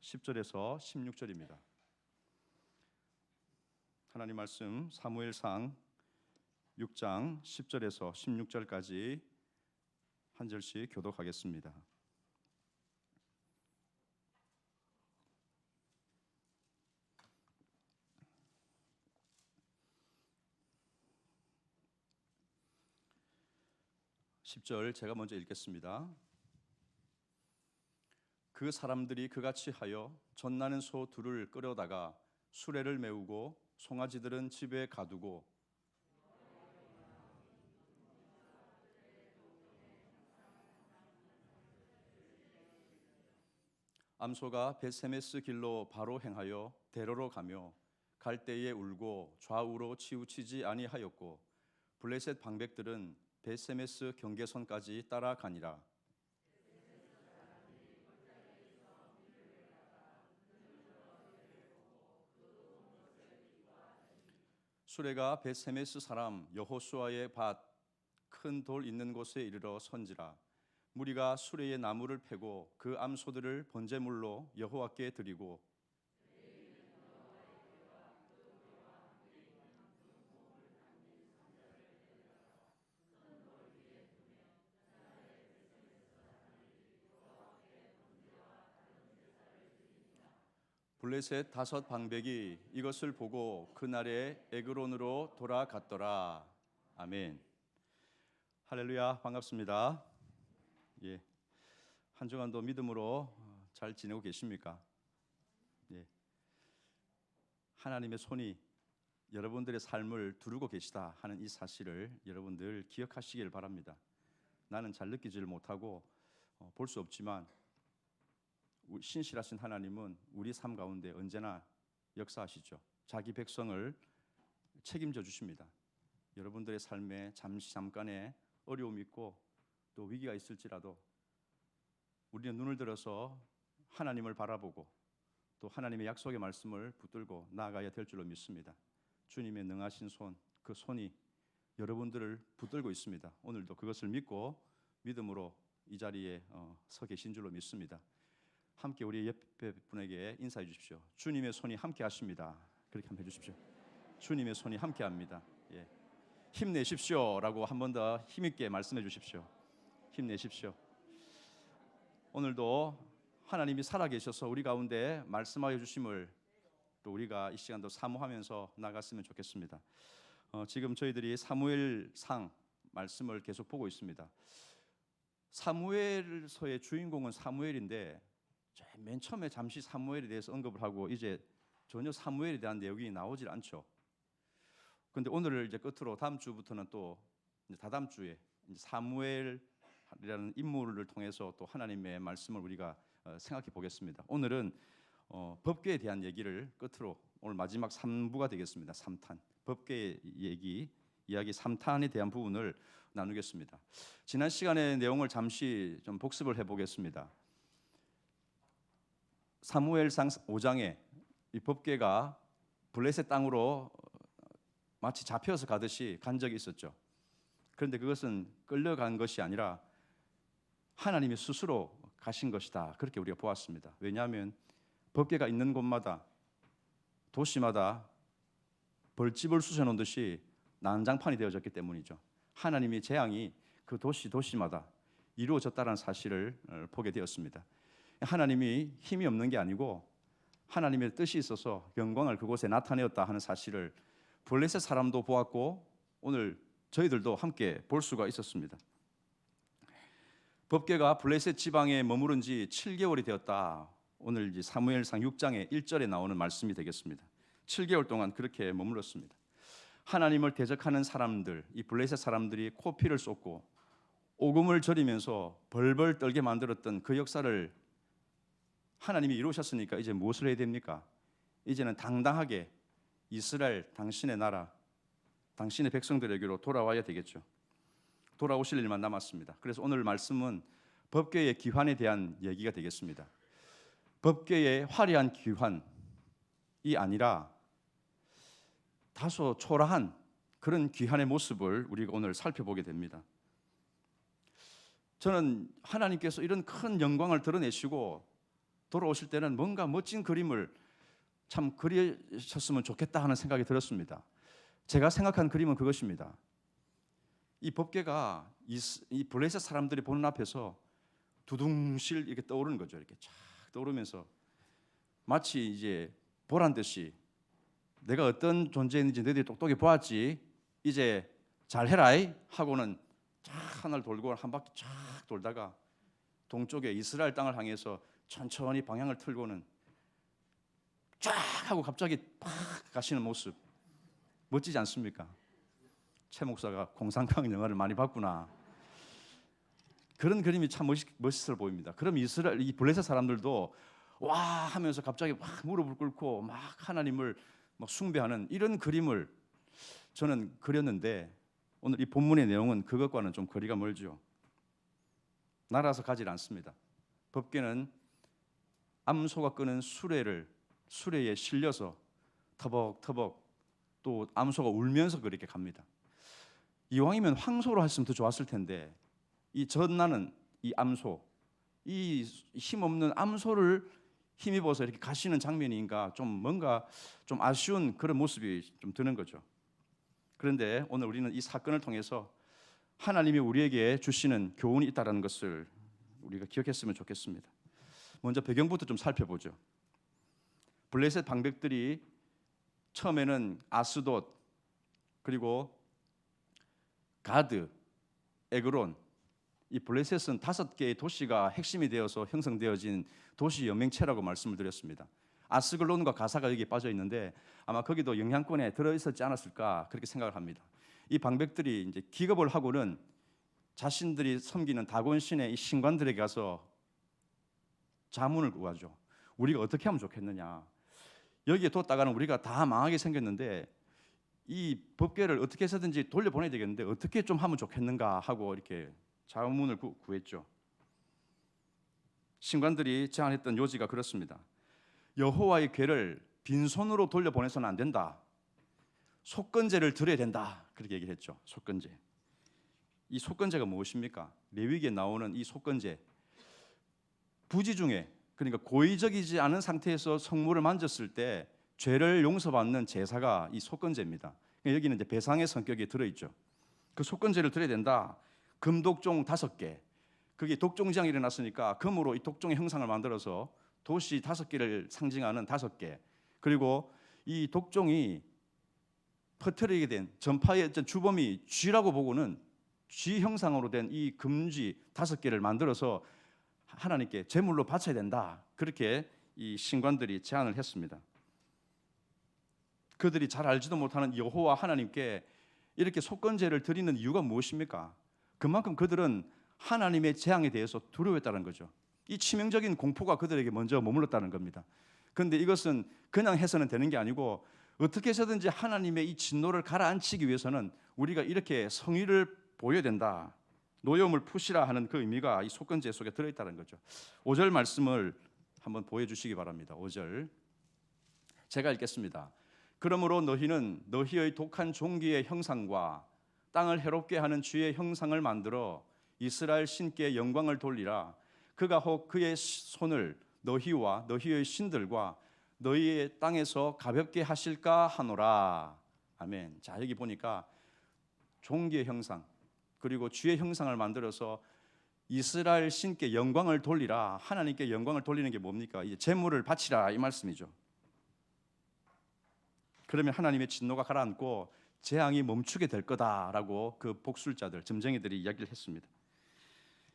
10절에서 16절입니다. 하나님 말씀 사무엘상 6장 10절에서 16절까지 한 절씩 교독하겠습니다. (10절) 제가 먼저 읽겠습니다. 그 사람들이 그같이 하여 젖나는 소 둘을 끌어다가 수레를 메우고 송아지들은 집에 가두고 암소가 벳세메스 길로 바로 행하여 대로로 가며 갈 때에 울고 좌우로 치우치지 아니하였고 블레셋 방백들은 벳세메스 경계선까지 따라가니라. 수레가 벳세메스 사람 여호수아의 밭 큰 돌 있는 곳에 이르러 선지라. 무리가 수레의 나무를 패고 그 암소들을 번제물로 여호와께 드리고 블레셋 5 방백이 이것을 보고 그날에 에그론으로 돌아갔더라. 아멘. 할렐루야, 반갑습니다. 예, 한 주간도 믿음으로 잘 지내고 계십니까? 예, 하나님의 손이 여러분들의 삶을 두르고 계시다 하는 이 사실을 여러분들 기억하시길 바랍니다. 나는 잘 느끼지를 못하고 볼 수 없지만 신실하신 하나님은 우리 삶 가운데 언제나 역사하시죠. 자기 백성을 책임져 주십니다. 여러분들의 삶에 잠깐의 어려움이 있고 또 위기가 있을지라도 우리는 눈을 들어서 하나님을 바라보고 또 하나님의 약속의 말씀을 붙들고 나아가야 될 줄로 믿습니다. 주님의 능하신 손, 그 손이 여러분들을 붙들고 있습니다. 오늘도 그것을 믿고 믿음으로 이 자리에 서 계신 줄로 믿습니다. 함께 우리 옆에 분에게 인사해 주십시오. 주님의 손이 함께 하십니다. 그렇게 한번 해주십시오. 주님의 손이 함께 합니다. 예. 힘내십시오 라고 한 번 더 힘있게 말씀해 주십시오. 힘내십시오. 오늘도 하나님이 살아계셔서 우리 가운데 말씀하여 주심을 또 우리가 이 시간도 사모하면서 나갔으면 좋겠습니다. 지금 저희들이 사무엘상 말씀을 계속 보고 있습니다. 사무엘서의 주인공은 사무엘인데 맨 처음에 잠시 사무엘에 대해서 언급을 하고 이제 전혀 사무엘에 대한 내용이 나오질 않죠. 그런데 오늘을 이제 끝으로 다음 주부터는 또 이제 다다음 주에 이제 사무엘이라는 인물을 통해서 또 하나님의 말씀을 우리가 생각해 보겠습니다. 오늘은 법궤에 대한 얘기를 끝으로 오늘 마지막 3부가 되겠습니다. 3탄 법궤 이야기 3탄에 대한 부분을 나누겠습니다. 지난 시간의 내용을 잠시 좀 복습을 해보겠습니다. 사무엘상 5장에 이 법궤가 블레셋 땅으로 마치 잡혀서 가듯이 간 적이 있었죠. 그런데 그것은 끌려간 것이 아니라 하나님이 스스로 가신 것이다. 그렇게 우리가 보았습니다. 왜냐하면 법궤가 있는 곳마다 도시마다 벌집을 쑤셔놓은 듯이 난장판이 되어졌기 때문이죠. 하나님의 재앙이 그 도시마다 이루어졌다는 사실을 보게 되었습니다. 하나님이 힘이 없는 게 아니고 하나님의 뜻이 있어서 영광을 그곳에 나타내었다 하는 사실을 블레셋 사람도 보았고 오늘 저희들도 함께 볼 수가 있었습니다. 법궤가 블레셋 지방에 머무른 지 7개월이 되었다. 오늘 이제 사무엘상 6장의 1절에 나오는 말씀이 되겠습니다. 7개월 동안 그렇게 머물렀습니다. 하나님을 대적하는 사람들, 이 블레셋 사람들이 코피를 쏟고 오금을 저리면서 벌벌 떨게 만들었던 그 역사를 하나님이 이루셨으니까 이제 무엇을 해야 됩니까? 이제는 당당하게 이스라엘 당신의 나라, 당신의 백성들에게로 돌아와야 되겠죠. 돌아오실 일만 남았습니다. 그래서 오늘 말씀은 법궤의 귀환에 대한 얘기가 되겠습니다. 법궤의 화려한 귀환이 아니라 다소 초라한 그런 귀환의 모습을 우리가 오늘 살펴보게 됩니다. 저는 하나님께서 이런 큰 영광을 드러내시고 돌아오실 때는 뭔가 멋진 그림을 참 그리셨으면 좋겠다 하는 생각이 들었습니다. 제가 생각한 그림은 그것입니다. 이 법궤가 이 블레셋 사람들이 보는 앞에서 두둥실 이렇게 떠오르는 거죠. 이렇게 쫙 떠오르면서 마치 이제 보란 듯이 내가 어떤 존재인지 너희들이 똑똑히 보았지, 이제 잘해라이 하고는 쫙 하늘 돌고 한 바퀴 쫙 돌다가 동쪽에 이스라엘 땅을 향해서 천천히 방향을 틀고는 쫙 하고 갑자기 팍 가시는 모습 멋지지 않습니까? 최 목사가 공상과학 영화를 많이 봤구나. 그런 그림이 참 멋있어 보입니다. 그럼 이스라엘 이 블레셋 사람들도 와 하면서 갑자기 막 무릎을 꿇고 막 하나님을 막 숭배하는 이런 그림을 저는 그렸는데, 오늘 이 본문의 내용은 그것과는 좀 거리가 멀죠. 날아서 가질 않습니다. 법궤는 암소가 끄는 수레에 실려서 터벅터벅 또 암소가 울면서 그렇게 갑니다. 이왕이면 황소로 했으면 더 좋았을 텐데 이 젖나는 이 암소, 이 힘없는 암소를 힘입어서 이렇게 가시는 장면인가 좀 뭔가 좀 아쉬운 그런 모습이 좀 드는 거죠. 그런데 오늘 우리는 이 사건을 통해서 하나님이 우리에게 주시는 교훈이 있다는 것을 우리가 기억했으면 좋겠습니다. 먼저 배경부터 좀 살펴보죠. 블레셋 방백들이 처음에는 아스돗, 그리고 가드, 에그론, 이 블레셋은 5개의 도시가 핵심이 되어서 형성되어진 도시 연맹체라고 말씀을 드렸습니다. 아스글론과 가사가 여기에 빠져 있는데 아마 거기도 영향권에 들어 있었지 않았을까 그렇게 생각을 합니다. 이 방백들이 이제 기겁을 하고는 자신들이 섬기는 다곤 신의 이 신관들에게 가서 자문을 구하죠. 우리가 어떻게 하면 좋겠느냐. 여기에 뒀다가는 우리가 다 망하게 생겼는데 이 법궤를 어떻게 해서든지 돌려보내야 되겠는데 어떻게 좀 하면 좋겠는가 하고 이렇게 자문을 구했죠. 신관들이 제안했던 요지가 그렇습니다. 여호와의 궤를 빈손으로 돌려보내서는 안 된다. 속건제를 드려야 된다. 그렇게 얘기를 했죠. 속건제. 이 속건제가 무엇입니까? 레위기에 나오는 이 속건제, 부지 중에, 그러니까 고의적이지 않은 상태에서 성물을 만졌을 때 죄를 용서받는 제사가 이 속건제입니다. 여기는 이제 배상의 성격이 들어있죠. 그 속건제를 드려야 된다. 금독종 5개. 그게 독종지향이 일어났으니까 금으로 이 독종의 형상을 만들어서 도시 5개를 상징하는 5개. 그리고 이 독종이 퍼뜨리게 된 전파의 주범이 쥐라고 보고는 쥐 형상으로 된 이 금쥐 5개를 만들어서 하나님께 제물로 바쳐야 된다. 그렇게 이 신관들이 제안을 했습니다. 그들이 잘 알지도 못하는 여호와 하나님께 이렇게 속건제를 드리는 이유가 무엇입니까? 그만큼 그들은 하나님의 재앙에 대해서 두려워했다는 거죠. 이 치명적인 공포가 그들에게 먼저 머물렀다는 겁니다. 그런데 이것은 그냥 해서는 되는 게 아니고 어떻게 해서든지 하나님의 이 진노를 가라앉히기 위해서는 우리가 이렇게 성의를 보여야 된다. 노여움을 푸시라 하는 그 의미가 이 속건제 속에 들어있다는 거죠. 5절 말씀을 한번 보여주시기 바랍니다. 5절 제가 읽겠습니다. 그러므로 너희는 너희의 독한 종기의 형상과 땅을 해롭게 하는 쥐의 형상을 만들어 이스라엘 신께 영광을 돌리라. 그가 혹 그의 손을 너희와 너희의 신들과 너희의 땅에서 가볍게 하실까 하노라. 아멘. 자, 여기 보니까 종기의 형상 그리고 쥐의 형상을 만들어서 이스라엘 신께 영광을 돌리라. 하나님께 영광을 돌리는 게 뭡니까? 이제 제물을 바치라 이 말씀이죠. 그러면 하나님의 진노가 가라앉고 재앙이 멈추게 될 거다라고 그 복술자들, 점쟁이들이 이야기를 했습니다.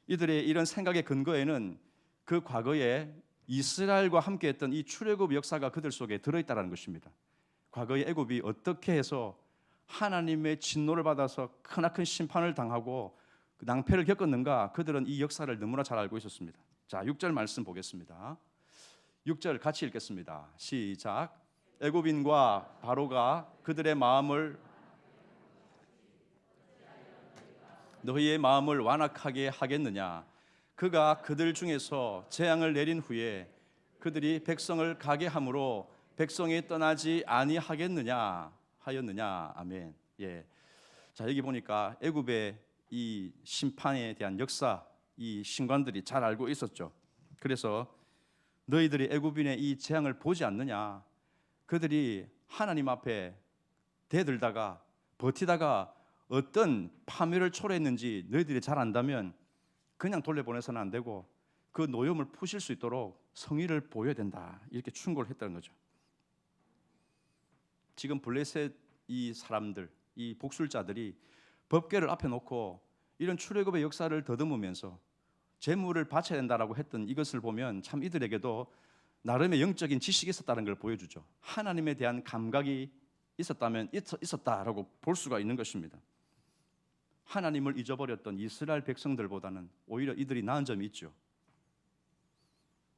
이들의 이런 생각의 근거에는 그 과거에 이스라엘과 함께했던 이 출애굽 역사가 그들 속에 들어있다는 것입니다. 과거의 애굽이 어떻게 해서 하나님의 진노를 받아서 크나큰 심판을 당하고 낭패를 겪었는가, 그들은 이 역사를 너무나 잘 알고 있었습니다. 자, 6절 말씀 보겠습니다. 6절 같이 읽겠습니다. 시작. 애굽인과 바로가 그들의 마음을 너희의 마음을 완악하게 하겠느냐. 그가 그들 중에서 재앙을 내린 후에 그들이 백성을 가게 함으로 백성이 떠나지 아니하겠느냐 하였느냐. 아멘. 예. 자, 여기 보니까 애굽의 이 심판에 대한 역사, 이 신관들이 잘 알고 있었죠. 그래서 너희들이 애굽인의 이 재앙을 보지 않느냐? 그들이 하나님 앞에 대들다가 버티다가 어떤 파멸을 초래했는지 너희들이 잘 안다면 그냥 돌려보내서는 안 되고 그 노염을 푸실 수 있도록 성의를 보여야 된다. 이렇게 충고를 했다는 거죠. 지금 블레셋 이 사람들, 이 복술자들이 법궤를 앞에 놓고 이런 출애굽의 역사를 더듬으면서 재물을 바쳐야 된다라고 했던 이것을 보면 참 이들에게도 나름의 영적인 지식이 있었다는 걸 보여주죠. 하나님에 대한 감각이 있었다면 있었다라고 볼 수가 있는 것입니다. 하나님을 잊어버렸던 이스라엘 백성들보다는 오히려 이들이 나은 점이 있죠.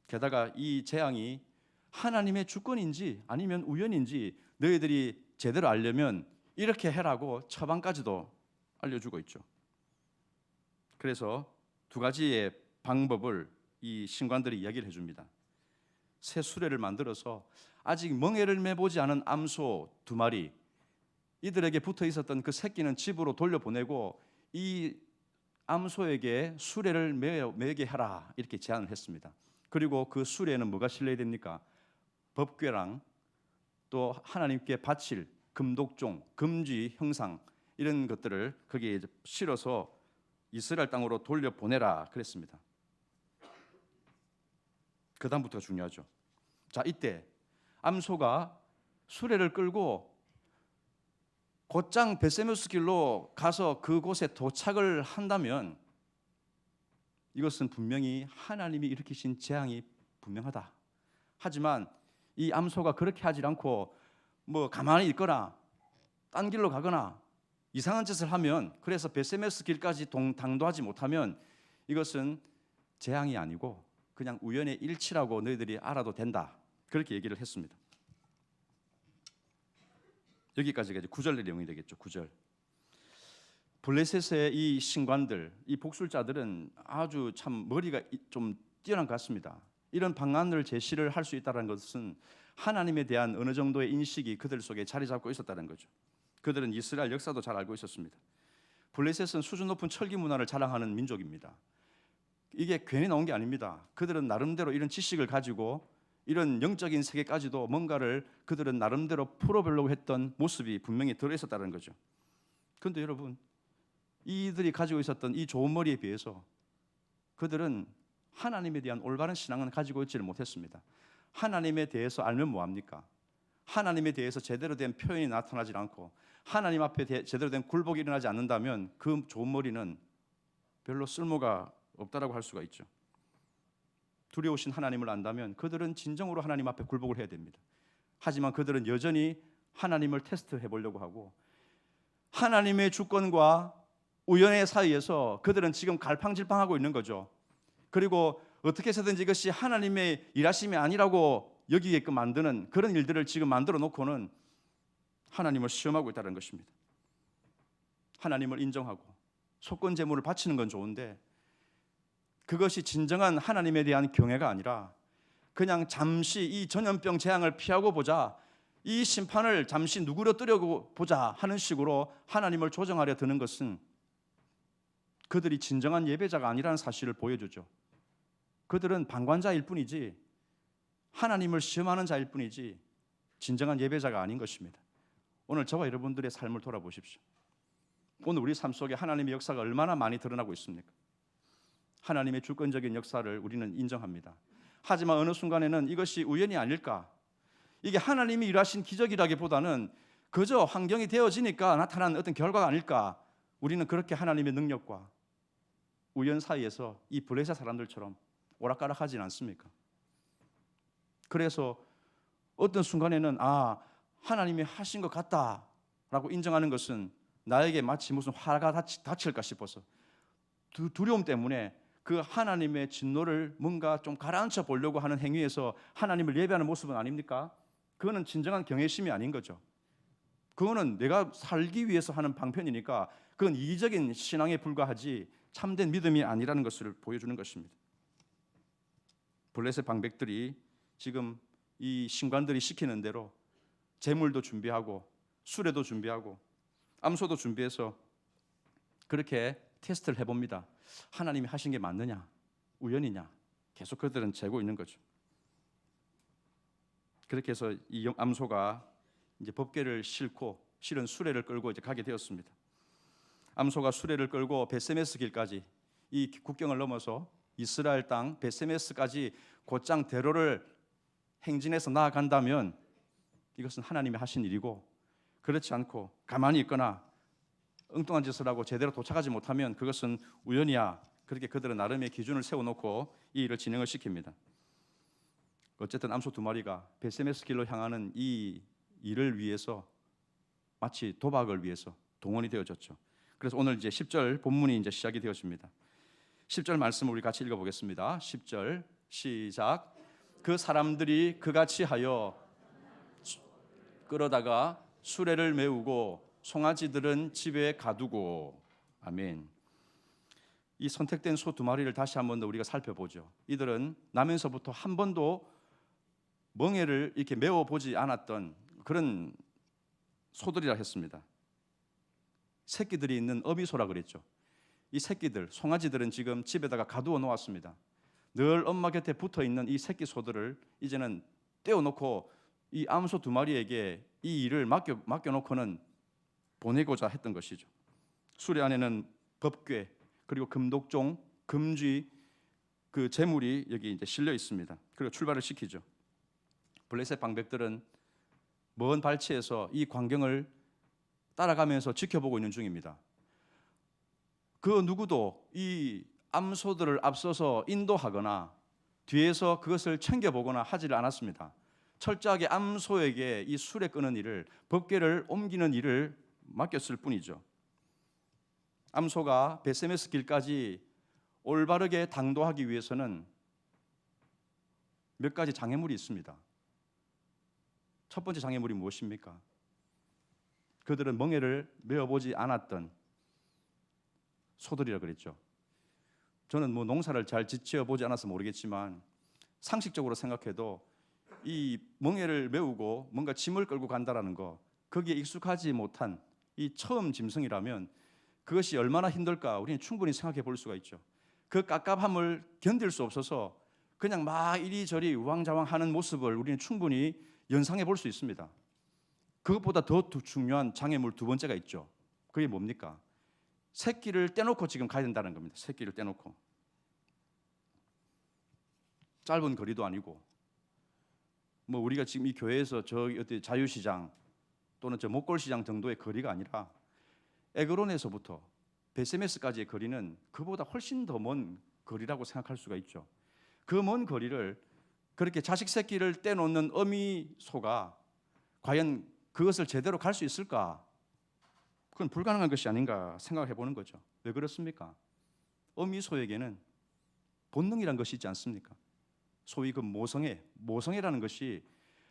게다가 이 재앙이 하나님의 주권인지 아니면 우연인지 너희들이 제대로 알려면 이렇게 해라고 처방까지도 알려주고 있죠. 그래서 두 가지의 방법을 이 신관들이 이야기를 해줍니다. 새 수레를 만들어서 아직 멍에를 매보지 않은 암소 2마리, 이들에게 붙어 있었던 그 새끼는 집으로 돌려보내고 이 암소에게 수레를 매게 하라, 이렇게 제안을 했습니다. 그리고 그 수레에는 뭐가 실려야 됩니까? 법궤랑 또 하나님께 바칠 금독종, 금지 형상 이런 것들을 거기에 실어서 이스라엘 땅으로 돌려보내라 그랬습니다. 그 다음부터가 중요하죠. 자, 이때 암소가 수레를 끌고 곧장 베세메스 길로 가서 그곳에 도착을 한다면 이것은 분명히 하나님이 일으키신 재앙이 분명하다. 하지만 이 암소가 그렇게 하지 않고 뭐 가만히 있거나 딴 길로 가거나 이상한 짓을 하면, 그래서 베세메스 길까지 당도하지 못하면 이것은 재앙이 아니고 그냥 우연의 일치라고 너희들이 알아도 된다. 그렇게 얘기를 했습니다. 여기까지가 이제 9절 내용이 되겠죠. 9절. 블레셋의 이 신관들, 이 복술자들은 아주 참 머리가 좀 뛰어난 것 같습니다. 이런 방안을 제시를 할 수 있다는 것은 하나님에 대한 어느 정도의 인식이 그들 속에 자리 잡고 있었다는 거죠. 그들은 이스라엘 역사도 잘 알고 있었습니다. 블레셋은 수준 높은 철기 문화를 자랑하는 민족입니다. 이게 괜히 나온 게 아닙니다. 그들은 나름대로 이런 지식을 가지고 이런 영적인 세계까지도 뭔가를 그들은 나름대로 풀어보려고 했던 모습이 분명히 들어있었다는 거죠. 그런데 여러분, 이들이 가지고 있었던 이 좋은 머리에 비해서 그들은 하나님에 대한 올바른 신앙은 가지고 있지를 못했습니다. 하나님에 대해서 알면 뭐합니까? 하나님에 대해서 제대로 된 표현이 나타나지 않고 하나님 앞에 제대로 된 굴복이 일어나지 않는다면 그 좋은 머리는 별로 쓸모가 없다라고 할 수가 있죠. 두려우신 하나님을 안다면 그들은 진정으로 하나님 앞에 굴복을 해야 됩니다. 하지만 그들은 여전히 하나님을 테스트해 보려고 하고 하나님의 주권과 우연의 사이에서 그들은 지금 갈팡질팡하고 있는 거죠. 그리고 어떻게 해서든지 이것이 하나님의 일하심이 아니라고 여기게끔 만드는 그런 일들을 지금 만들어 놓고는 하나님을 시험하고 있다는 것입니다. 하나님을 인정하고 속건 제물을 바치는 건 좋은데 그것이 진정한 하나님에 대한 경외가 아니라 그냥 잠시 이 전염병 재앙을 피하고 보자, 이 심판을 잠시 누그러뜨려고 보자 하는 식으로 하나님을 조정하려 드는 것은 그들이 진정한 예배자가 아니라는 사실을 보여주죠. 그들은 방관자일 뿐이지 하나님을 시험하는 자일 뿐이지 진정한 예배자가 아닌 것입니다. 오늘 저와 여러분들의 삶을 돌아보십시오. 오늘 우리 삶 속에 하나님의 역사가 얼마나 많이 드러나고 있습니까? 하나님의 주권적인 역사를 우리는 인정합니다. 하지만 어느 순간에는 이것이 우연이 아닐까? 이게 하나님이 일하신 기적이라기보다는 그저 환경이 되어지니까 나타난 어떤 결과가 아닐까? 우리는 그렇게 하나님의 능력과 우연 사이에서 이 블레셋 사람들처럼 오락가락하진 않습니까? 그래서 어떤 순간에는 하나님이 하신 것 같다라고 인정하는 것은 나에게 마치 무슨 화가 닥칠까 싶어서 두려움 때문에 그 하나님의 진노를 뭔가 좀 가라앉혀 보려고 하는 행위에서 하나님을 예배하는 모습은 아닙니까? 그거는 진정한 경외심이 아닌 거죠. 그거는 내가 살기 위해서 하는 방편이니까 그건 이기적인 신앙에 불과하지 참된 믿음이 아니라는 것을 보여주는 것입니다. 블레셋 방백들이 지금 이 신관들이 시키는 대로 제물도 준비하고 수레도 준비하고 암소도 준비해서 그렇게 테스트를 해봅니다. 하나님이 하신 게 맞느냐, 우연이냐, 계속 그들은 재고 있는 거죠. 그렇게 해서 이 암소가 이제 법궤를 싣고 실은 수레를 끌고 이제 가게 되었습니다. 암소가 수레를 끌고 베세메스 길까지 이 국경을 넘어서 이스라엘 땅 베세메스까지 곧장 대로를 행진해서 나아간다면 이것은 하나님이 하신 일이고, 그렇지 않고 가만히 있거나 엉뚱한 짓을 하고 제대로 도착하지 못하면 그것은 우연이야. 그렇게 그들은 나름의 기준을 세워놓고 이 일을 진행을 시킵니다. 어쨌든 암소 두 마리가 베세메스 길로 향하는 이 일을 위해서 마치 도박을 위해서 동원이 되어졌죠. 그래서 오늘 이제 10절 본문이 이제 시작이 되어집니다. 10절 말씀을 우리 같이 읽어보겠습니다. 10절 시작. 그 사람들이 그같이 하여 끌어다가 수레를 메우고 송아지들은 집에 가두고. 아멘. 이 선택된 소 두 마리를 다시 한 번 더 우리가 살펴보죠. 이들은 나면서부터 한 번도 멍에를 이렇게 메워보지 않았던 그런 소들이라 했습니다. 새끼들이 있는 어미소라 그랬죠. 이 새끼들, 송아지들은 지금 집에다가 가두어 놓았습니다. 늘 엄마 곁에 붙어 있는 이 새끼 소들을 이제는 떼어놓고 이 암소 두 마리에게 이 일을 맡겨놓고는 보내고자 했던 것이죠. 수레 안에는 법궤 그리고 금독종, 금쥐 그 재물이 여기 이제 실려 있습니다. 그리고 출발을 시키죠. 블레셋 방백들은 먼 발치에서 이 광경을 따라가면서 지켜보고 있는 중입니다. 그 누구도 이 암소들을 앞서서 인도하거나 뒤에서 그것을 챙겨보거나 하지를 않았습니다. 철저하게 암소에게 이 수레 끄는 일을, 법궤를 옮기는 일을 맡겼을 뿐이죠. 암소가 베세메스 길까지 올바르게 당도하기 위해서는 몇 가지 장애물이 있습니다. 첫 번째 장애물이 무엇입니까? 그들은 멍에를 메어보지 않았던 소들이라 그랬죠. 저는 뭐 농사를 잘 지어보지 않아서 모르겠지만 상식적으로 생각해도 이 멍에를 메우고 뭔가 짐을 끌고 간다라는 거, 거기에 익숙하지 못한 이 처음 짐승이라면 그것이 얼마나 힘들까 우리는 충분히 생각해 볼 수가 있죠. 그 깝깝함을 견딜 수 없어서 그냥 막 이리저리 우왕좌왕하는 모습을 우리는 충분히 연상해 볼 수 있습니다. 그것보다 더 중요한 장애물 두 번째가 있죠. 그게 뭡니까? 새끼를 떼놓고 지금 가야 된다는 겁니다. 새끼를 떼놓고. 짧은 거리도 아니고 뭐 우리가 지금 이 교회에서 저기 어디 자유시장 또는 저 목골시장 정도의 거리가 아니라 에그론에서부터 베세메스까지의 거리는 그보다 훨씬 더 먼 거리라고 생각할 수가 있죠. 그 먼 거리를 그렇게 자식 새끼를 떼놓는 어미소가 과연 그것을 제대로 갈 수 있을까? 그건 불가능한 것이 아닌가 생각해 보는 거죠. 왜 그렇습니까? 어미소에게는 본능이란 것이 있지 않습니까? 소위 그 모성애라는 것이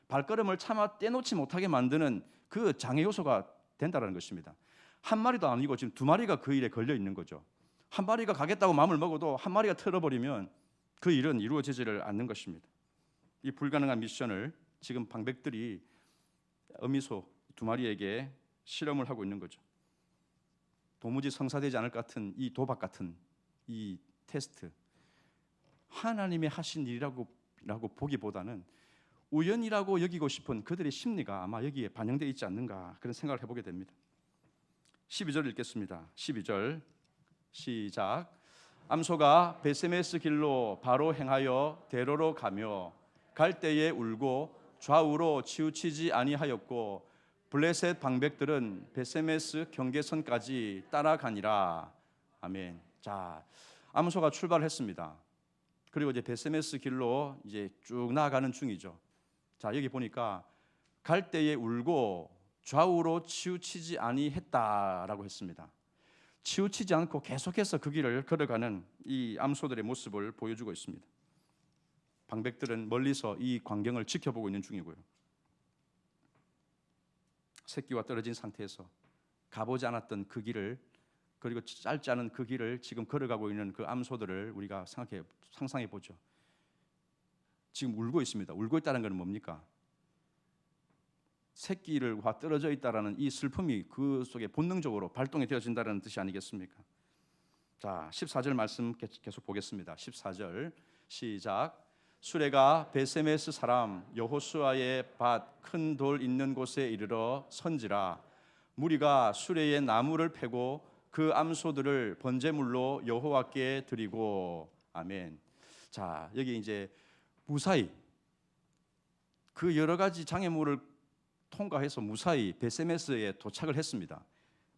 발걸음을 차마 떼놓지 못하게 만드는 그 장애 요소가 된다는 것입니다. 한 마리도 아니고 지금 두 마리가 그 일에 걸려 있는 거죠. 한 마리가 가겠다고 마음을 먹어도 한 마리가 틀어버리면 그 일은 이루어지지를 않는 것입니다. 이 불가능한 미션을 지금 방백들이 어미소 두 마리에게 실험을 하고 있는 거죠. 도무지 성사되지 않을 것 같은 이 도박 같은 이 테스트, 하나님이 하신 일이라고 보기보다는 우연이라고 여기고 싶은 그들의 심리가 아마 여기에 반영되어 있지 않는가, 그런 생각을 해보게 됩니다. 12절 읽겠습니다. 12절 시작. 암소가 베세메스 길로 바로 행하여 대로로 가며 갈 때에 울고 좌우로 치우치지 아니하였고 블레셋 방백들은 베세메스 경계선까지 따라가니라. 아멘. 자, 암소가 출발했습니다. 그리고 이제 베세메스 길로 이제 쭉 나아가는 중이죠. 자, 여기 보니까 갈 때에 울고 좌우로 치우치지 아니했다라고 했습니다. 치우치지 않고 계속해서 그 길을 걸어가는 이 암소들의 모습을 보여주고 있습니다. 방백들은 멀리서 이 광경을 지켜보고 있는 중이고요. 새끼와 떨어진 상태에서 가보지 않았던 그 길을, 그리고 짧지 않은 그 길을 지금 걸어가고 있는 그 암소들을 우리가 상상해 보죠. 지금 울고 있습니다. 울고 있다는 것은 뭡니까? 새끼를과 떨어져 있다라는 이 슬픔이 그 속에 본능적으로 발동이 되어진다는 뜻이 아니겠습니까? 자, 14절 말씀 계속 보겠습니다. 14절 시작. 수레가 베세메스 사람 여호수아의 밭 큰 돌 있는 곳에 이르러 선지라. 무리가 수레의 나무를 패고 그 암소들을 번제물로 여호와께 드리고. 아멘. 자, 여기 이제 무사히 그 여러 가지 장애물을 통과해서 무사히 베세메스에 도착을 했습니다.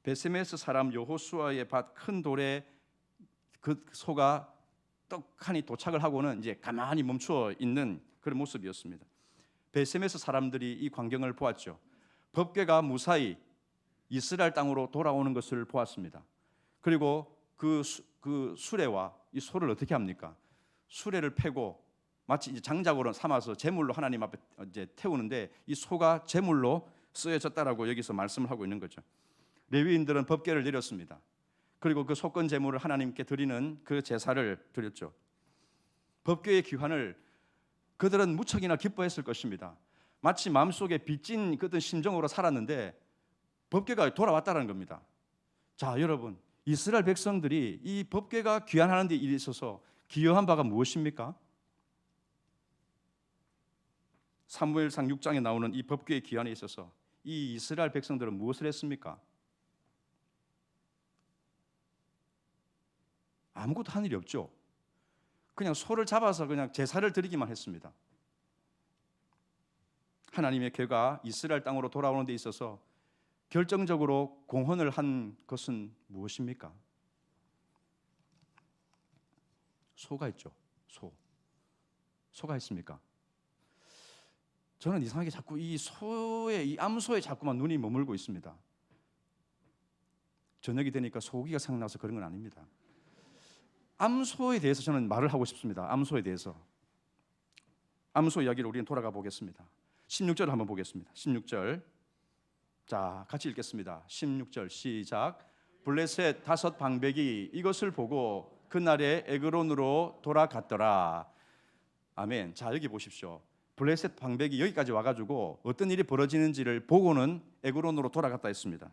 베세메스 사람 여호수아의 밭 큰 돌에 그 소가 떡하니 도착을 하고는 이제 가만히 멈추어 있는 그런 모습이었습니다. 베세메스 사람들이 이 광경을 보았죠. 법궤가 무사히 이스라엘 땅으로 돌아오는 것을 보았습니다. 그리고 그 수레와 이 소를 어떻게 합니까? 수레를 패고 마치 이제 장작으로 삼아서 제물로 하나님 앞에 이제 태우는데 이 소가 제물로 쓰여졌다라고 여기서 말씀을 하고 있는 거죠. 레위인들은 법궤를 내렸습니다. 그리고 그 속건 제물을 하나님께 드리는 그 제사를 드렸죠. 법궤의 귀환을 그들은 무척이나 기뻐했을 것입니다. 마치 마음속에 빚진 그런 심정으로 살았는데 법궤가 돌아왔다는 겁니다. 자, 여러분, 이스라엘 백성들이 이 법궤가 귀환하는 데 있어서 기여한 바가 무엇입니까? 사무엘상 6장에 나오는 이 법궤의 귀환에 있어서 이 이스라엘 백성들은 무엇을 했습니까? 아무것도 한 일이 없죠. 그냥 소를 잡아서 그냥 제사를 드리기만 했습니다. 하나님의 궤가 이스라엘 땅으로 돌아오는 데 있어서 결정적으로 공헌을 한 것은 무엇입니까? 소가 있죠. 소가 있습니까? 저는 이상하게 자꾸 이 암소에 자꾸만 눈이 머물고 있습니다. 저녁이 되니까 소고기가 생각나서 그런 건 아닙니다. 암소에 대해서 저는 말을 하고 싶습니다. 암소에 대해서. 암소 이야기를 우리는 돌아가 보겠습니다. 16절 한번 보겠습니다. 16절. 자, 같이 읽겠습니다. 16절 시작. 블레셋 5 방백이 이것을 보고 그날에 에그론으로 돌아갔더라. 아멘. 자, 여기 보십시오. 블레셋 방백이 여기까지 와가지고 어떤 일이 벌어지는지를 보고는 에그론으로 돌아갔다 했습니다.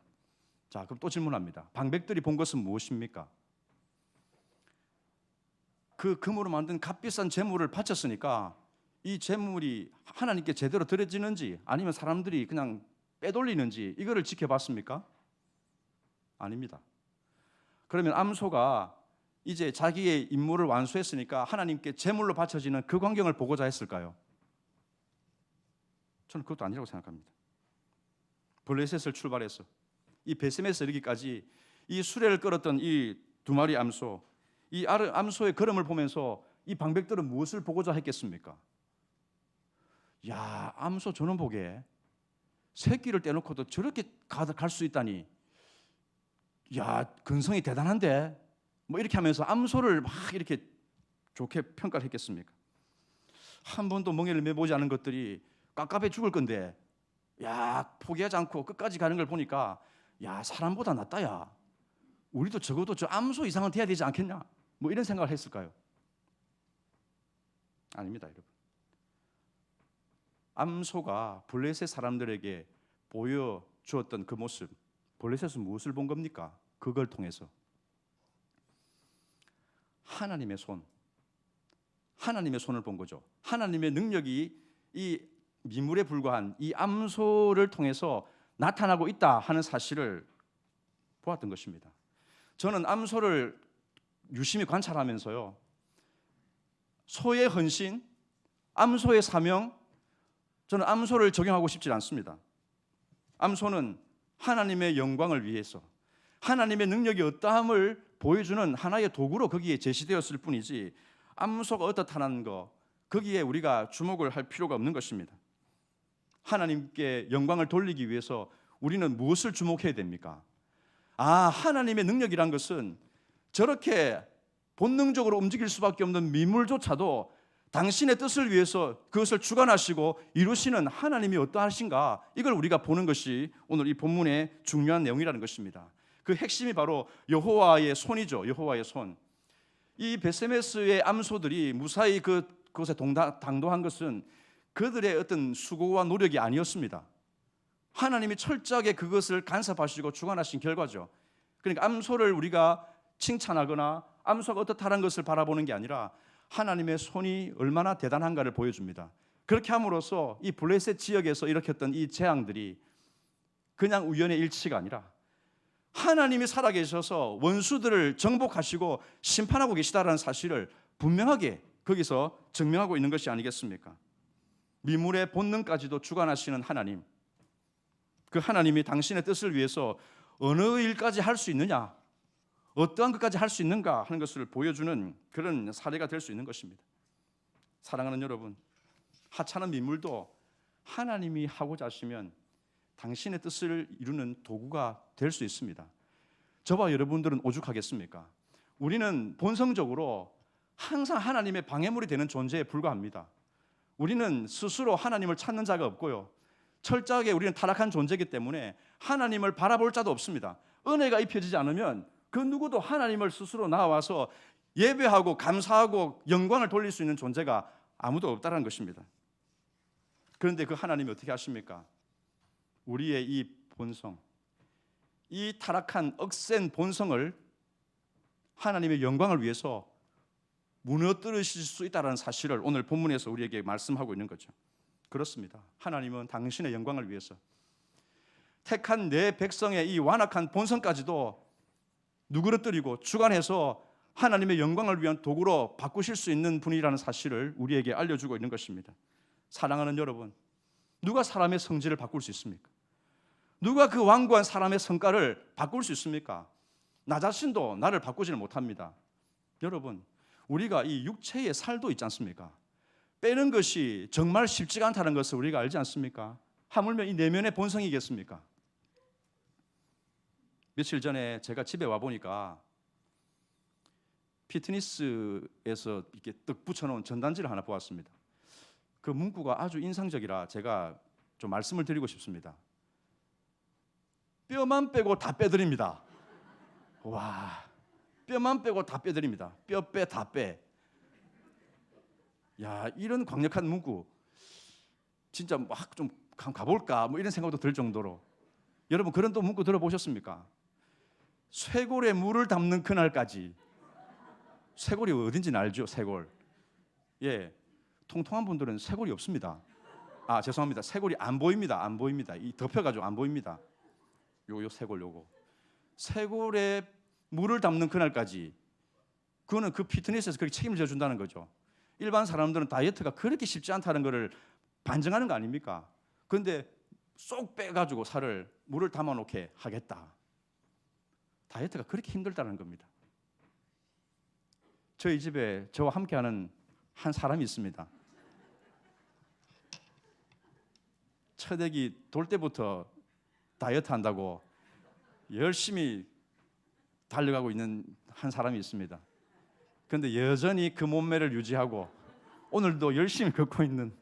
자, 그럼 또 질문합니다. 방백들이 본 것은 무엇입니까? 그 금으로 만든 값비싼 재물을 바쳤으니까 이 재물이 하나님께 제대로 드려지는지 아니면 사람들이 그냥 빼돌리는지 이거를 지켜봤습니까? 아닙니다. 그러면 암소가 이제 자기의 임무를 완수했으니까 하나님께 제물로 바쳐지는 그 광경을 보고자 했을까요? 저는 그것도 아니라고 생각합니다. 블레셋을 출발해서 이 베세메스 이르기까지 이 수레를 끌었던 이 2마리 암소, 이 암소의 걸음을 보면서 이 방백들은 무엇을 보고자 했겠습니까? 야, 암소 저놈 보게 새끼를 떼놓고도 저렇게 갈 수 있다니, 야, 근성이 대단한데, 뭐 이렇게 하면서 암소를 막 이렇게 좋게 평가를 했겠습니까? 한 번도 멍에를 매보지 않은 것들이 깝깝해 죽을 건데, 야, 포기하지 않고 끝까지 가는 걸 보니까, 야, 사람보다 낫다, 야, 우리도 적어도 저 암소 이상은 돼야 되지 않겠냐, 뭐 이런 생각을 했을까요? 아닙니다, 여러분. 암소가 블레셋 사람들에게 보여주었던 그 모습, 블레셋은 무엇을 본 겁니까? 그걸 통해서 하나님의 손을 본 거죠. 하나님의 능력이 이 미물에 불과한 이 암소를 통해서 나타나고 있다 하는 사실을 보았던 것입니다. 저는 암소를 유심히 관찰하면서요, 소의 헌신, 암소의 사명, 저는 암소를 적용하고 싶지 않습니다. 암소는 하나님의 영광을 위해서 하나님의 능력이 어떠함을 보여주는 하나의 도구로 거기에 제시되었을 뿐이지, 암소가 어떻다는 거 거기에 우리가 주목을 할 필요가 없는 것입니다. 하나님께 영광을 돌리기 위해서 우리는 무엇을 주목해야 됩니까? 하나님의 능력이란 것은 저렇게 본능적으로 움직일 수밖에 없는 미물조차도 당신의 뜻을 위해서 그것을 주관하시고 이루시는 하나님이 어떠하신가, 이걸 우리가 보는 것이 오늘 이 본문의 중요한 내용이라는 것입니다. 그 핵심이 바로 여호와의 손이죠. 여호와의 손. 이 베세메스의 암소들이 무사히 그곳에 당도한 것은 그들의 어떤 수고와 노력이 아니었습니다. 하나님이 철저하게 그것을 간섭하시고 주관하신 결과죠. 그러니까 암소를 우리가 칭찬하거나 암소가 어떻다는 것을 바라보는 게 아니라 하나님의 손이 얼마나 대단한가를 보여줍니다. 그렇게 함으로써 이 블레셋 지역에서 일으켰던 이 재앙들이 그냥 우연의 일치가 아니라 하나님이 살아계셔서 원수들을 정복하시고 심판하고 계시다라는 사실을 분명하게 거기서 증명하고 있는 것이 아니겠습니까? 미물의 본능까지도 주관하시는 하나님, 그 하나님이 당신의 뜻을 위해서 어느 일까지 할 수 있느냐, 어떠한 것까지 할 수 있는가 하는 것을 보여주는 그런 사례가 될 수 있는 것입니다. 사랑하는 여러분, 하찮은 미물도 하나님이 하고자 하시면 당신의 뜻을 이루는 도구가 될 수 있습니다. 저와 여러분들은 오죽하겠습니까? 우리는 본성적으로 항상 하나님의 방해물이 되는 존재에 불과합니다. 우리는 스스로 하나님을 찾는 자가 없고요, 철저하게 우리는 타락한 존재이기 때문에 하나님을 바라볼 자도 없습니다. 은혜가 입혀지지 않으면 그 누구도 하나님을 스스로 나와서 예배하고 감사하고 영광을 돌릴 수 있는 존재가 아무도 없다는 것입니다. 그런데 그 하나님이 어떻게 하십니까? 우리의 이 본성, 이 타락한 억센 본성을 하나님의 영광을 위해서 무너뜨리실 수 있다는 사실을 오늘 본문에서 우리에게 말씀하고 있는 거죠. 그렇습니다. 하나님은 당신의 영광을 위해서 택한 내 백성의 이 완악한 본성까지도 누그러뜨리고 주관해서 하나님의 영광을 위한 도구로 바꾸실 수 있는 분이라는 사실을 우리에게 알려주고 있는 것입니다. 사랑하는 여러분, 누가 사람의 성질을 바꿀 수 있습니까? 누가 그 완고한 사람의 성깔을 바꿀 수 있습니까? 나 자신도 나를 바꾸지는 못합니다. 여러분, 우리가 이 육체의 살도 있지 않습니까? 빼는 것이 정말 쉽지가 않다는 것을 우리가 알지 않습니까? 하물며 이 내면의 본성이겠습니까? 며칠 전에 제가 집에 와 보니까 피트니스에서 이렇게 떡 붙여놓은 전단지를 하나 보았습니다. 그 문구가 아주 인상적이라 제가 좀 말씀을 드리고 싶습니다. 뼈만 빼고 다 빼드립니다. 와, 뼈만 빼고 다 빼드립니다. 뼈 빼 다 빼. 야, 이런 강력한 문구 진짜 막 좀 가볼까 뭐 이런 생각도 들 정도로. 여러분, 그런 또 문구 들어보셨습니까? 쇄골에 물을 담는 그날까지. 쇄골이 어딘지는 알죠? 쇄골. 예, 통통한 분들은 쇄골이 없습니다. 아, 죄송합니다. 쇄골이 안 보입니다. 안 보입니다. 이 덮여가지고 안 보입니다. 요 쇄골 요거. 쇄골에 물을 담는 그날까지. 그거는 그 피트니스에서 그렇게 책임을 져준다는 거죠. 일반 사람들은 다이어트가 그렇게 쉽지 않다는 것을 반증하는 거 아닙니까? 그런데 쏙 빼가지고 살을 물을 담아놓게 하겠다. 다이어트가 그렇게 힘들다는 겁니다. 저희 집에 저와 함께하는 한 사람이 있습니다. 첫 애기 돌 때부터 다이어트 한다고 열심히 달려가고 있는 한 사람이 있습니다. 그런데 여전히 그 몸매를 유지하고 오늘도 열심히 걷고 있는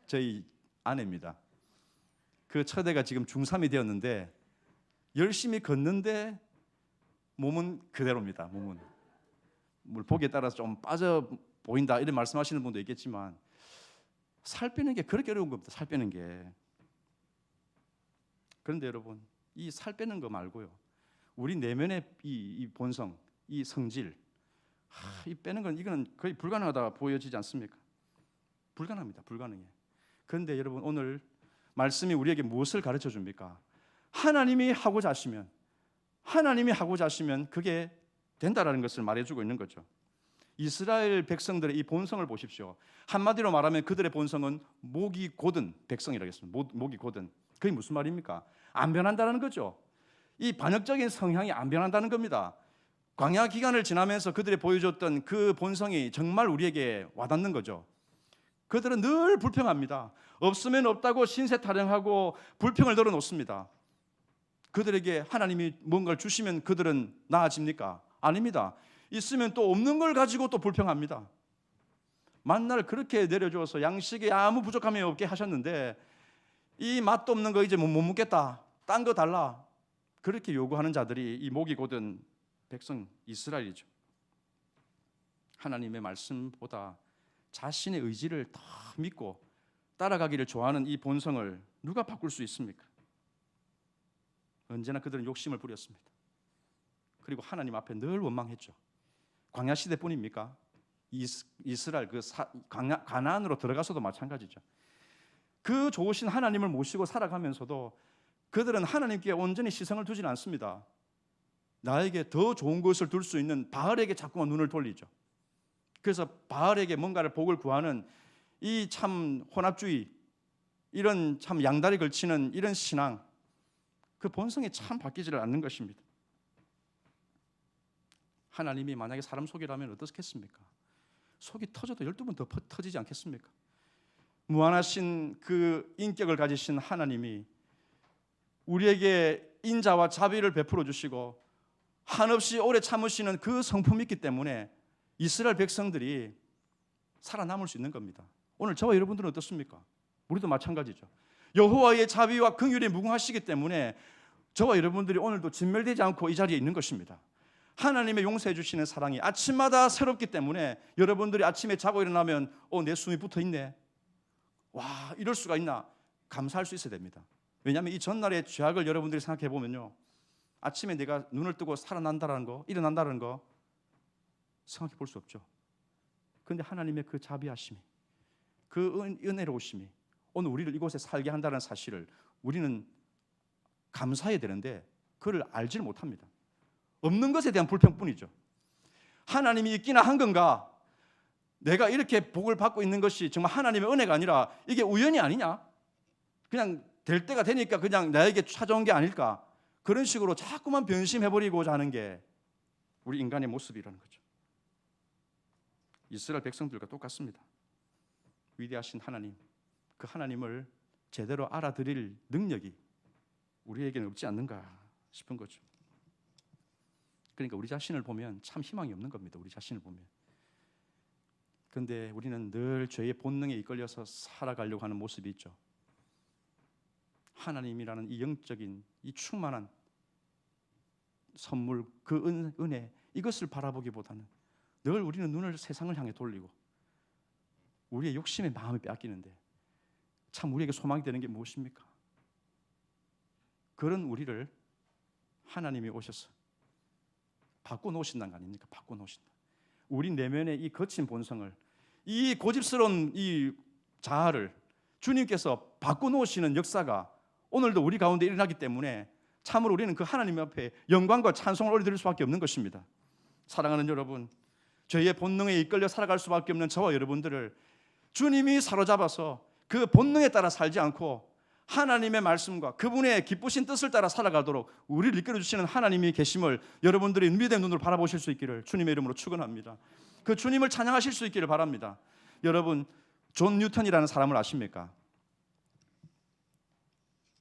저희 아내입니다. 그 첫 애가 지금 중3이 되었는데 열심히 걷는데 몸은 그대로입니다. 몸은 물 보기에 따라서 좀 빠져 보인다 이런 말씀하시는 분도 있겠지만 살 빼는 게 그렇게 어려운 겁니다. 살 빼는 게. 그런데 여러분, 이 살 빼는 거 말고요, 우리 내면의 이 본성, 이 성질, 이 빼는 건 이거는 거의 불가능하다 보여지지 않습니까? 불가능합니다. 불가능해. 그런데 여러분, 오늘 말씀이 우리에게 무엇을 가르쳐 줍니까? 하나님이 하고자 하시면 그게 된다라는 것을 말해주고 있는 거죠. 이스라엘 백성들의 이 본성을 보십시오. 한마디로 말하면 그들의 본성은 목이 곧은 백성이라고 했습니다. 목이 곧은. 그게 무슨 말입니까? 안 변한다는 거죠. 이 반역적인 성향이 안 변한다는 겁니다. 광야 기간을 지나면서 그들이 보여줬던 그 본성이 정말 우리에게 와닿는 거죠. 그들은 늘 불평합니다. 없으면 없다고 신세 타령하고 불평을 늘어놓습니다. 그들에게 하나님이 뭔가를 주시면 그들은 나아집니까? 아닙니다. 있으면 또 없는 걸 가지고 또 불평합니다. 만날 그렇게 내려줘서 양식에 아무 부족함이 없게 하셨는데 이 맛도 없는 거 이제 못 먹겠다, 딴 거 달라, 그렇게 요구하는 자들이 이 목이 곧은 백성 이스라엘이죠. 하나님의 말씀보다 자신의 의지를 더 믿고 따라가기를 좋아하는 이 본성을 누가 바꿀 수 있습니까? 언제나 그들은 욕심을 부렸습니다. 그리고 하나님 앞에 늘 원망했죠. 광야 시대뿐입니까? 이스라엘 가나안으로 들어가서도 마찬가지죠. 그 좋으신 하나님을 모시고 살아가면서도 그들은 하나님께 온전히 시선을 두지는 않습니다. 나에게 더 좋은 것을 둘 수 있는 바알에게 자꾸만 눈을 돌리죠. 그래서 바알에게 뭔가를 복을 구하는 이 참 혼합주의, 이런 참 양다리 걸치는 이런 신앙, 그 본성이 참 바뀌지를 않는 것입니다. 하나님이 만약에 사람 속이라면 어떻겠습니까? 속이 터져도 12번 더 터지지 않겠습니까? 무한하신 그 인격을 가지신 하나님이 우리에게 인자와 자비를 베풀어 주시고 한없이 오래 참으시는 그 성품이 있기 때문에 이스라엘 백성들이 살아남을 수 있는 겁니다. 오늘 저와 여러분들은 어떻습니까? 우리도 마찬가지죠. 여호와의 자비와 긍휼이 무궁하시기 때문에 저와 여러분들이 오늘도 진멸되지 않고 이 자리에 있는 것입니다. 하나님의 용서해 주시는 사랑이 아침마다 새롭기 때문에 여러분들이 아침에 자고 일어나면 내 숨이 붙어 있네, 와 이럴 수가 있나 감사할 수 있어야 됩니다. 왜냐하면 이 전날의 죄악을 여러분들이 생각해 보면요, 아침에 내가 눈을 뜨고 살아난다는 거, 일어난다는 거 생각해 볼 수 없죠. 그런데 하나님의 그 자비하심이, 그 은혜로우심이 오늘 우리를 이곳에 살게 한다는 사실을 우리는 감사해야 되는데 그걸 알지를 못합니다. 없는 것에 대한 불평뿐이죠. 하나님이 있기나 한 건가? 내가 이렇게 복을 받고 있는 것이 정말 하나님의 은혜가 아니라 이게 우연이 아니냐? 그냥 될 때가 되니까 그냥 나에게 찾아온 게 아닐까? 그런 식으로 자꾸만 변심해버리고자 하는 게 우리 인간의 모습이라는 거죠. 이스라엘 백성들과 똑같습니다. 위대하신 하나님, 그 하나님을 제대로 알아들일 능력이 우리에게는 없지 않는가 싶은 거죠. 그러니까 우리 자신을 보면 참 희망이 없는 겁니다. 우리 자신을 보면. 그런데 우리는 늘 죄의 본능에 이끌려서 살아가려고 하는 모습이 있죠. 하나님이라는 이 영적인, 이 충만한 선물, 그 은혜, 이것을 바라보기보다는 늘 우리는 눈을 세상을 향해 돌리고 우리의 욕심의 마음을 빼앗기는데 참 우리에게 소망이 되는 게 무엇입니까? 그런 우리를 하나님이 오셔서 바꿔놓으신다는 거 아닙니까? 바꿔놓으신다. 우리 내면의 이 거친 본성을, 이 고집스러운 이 자아를 주님께서 바꿔놓으시는 역사가 오늘도 우리 가운데 일어나기 때문에 참으로 우리는 그 하나님 앞에 영광과 찬송을 올려드릴 수밖에 없는 것입니다. 사랑하는 여러분, 죄의 본능에 이끌려 살아갈 수밖에 없는 저와 여러분들을 주님이 사로잡아서 그 본능에 따라 살지 않고 하나님의 말씀과 그분의 기쁘신 뜻을 따라 살아가도록 우리를 이끌어주시는 하나님이 계심을 여러분들이 믿음의 눈으로 바라보실 수 있기를 주님의 이름으로 축원합니다. 그 주님을 찬양하실 수 있기를 바랍니다. 여러분, 존 뉴턴이라는 사람을 아십니까?